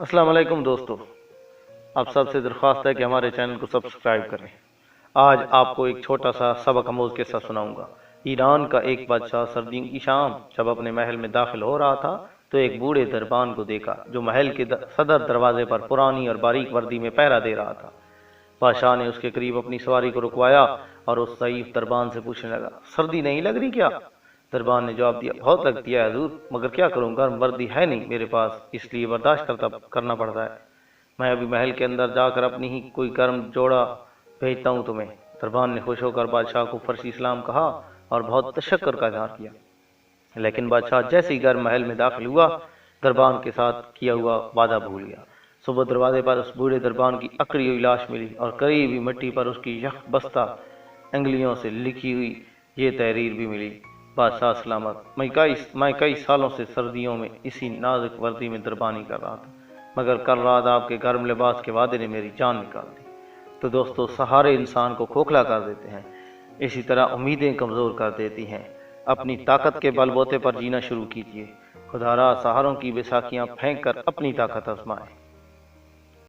अस्सलाम वालेकुम दोस्तों, आप सबसे दरख्वास्त है कि हमारे चैनल को सब्सक्राइब करें। आज आपको एक छोटा सा सबक आमूज किस्सा सुनाऊंगा। ईरान का एक बादशाह सर्दियों की शाम जब अपने महल में दाखिल हो रहा था तो एक बूढ़े दरबान को देखा जो महल के सदर दरवाजे पर पुरानी और बारीक वर्दी में पहरा दे रहा था। बादशाह ने उसके करीब अपनी सवारी को रुकवाया और उस ज़ईफ दरबान से पूछने लगा, सर्दी नहीं लग रही क्या? दरबान ने जवाब दिया, बहुत लगती है हजूर, मगर क्या करूं, गर्म वर्दी है नहीं मेरे पास, इसलिए बर्दाश्त करना पड़ता है। मैं अभी महल के अंदर जाकर अपनी ही कोई गर्म जोड़ा भेजता हूँ तुम्हें। दरबान ने खुश होकर बादशाह को फर्शी सलाम कहा और बहुत तशक्कुर का इजहार किया। लेकिन बादशाह जैसे ही घर महल में दाखिल हुआ, दरबान के साथ किया हुआ वादा भूल गया। सुबह दरवाजे पर उस बूढ़े दरबान की अकड़ी हुई लाश मिली और करीब ही मिट्टी पर उसकी यख बस्ता अंगुलियों से लिखी हुई ये तहरीर भी मिली, बादशाह सलामत, मैं कई सालों से सर्दियों में इसी नाजुक वर्दी में दरबानी कर रहा था, मगर कल रात आपके गर्म लिबास के वादे ने मेरी जान निकाल दी। तो दोस्तों, सहारे इंसान को खोखला कर देते हैं, इसी तरह उम्मीदें कमज़ोर कर देती हैं। अपनी ताकत के बलबूते पर जीना शुरू कीजिए। खुदारा सहारों की बैसाखियाँ फेंक कर अपनी ताकत आजमाएं।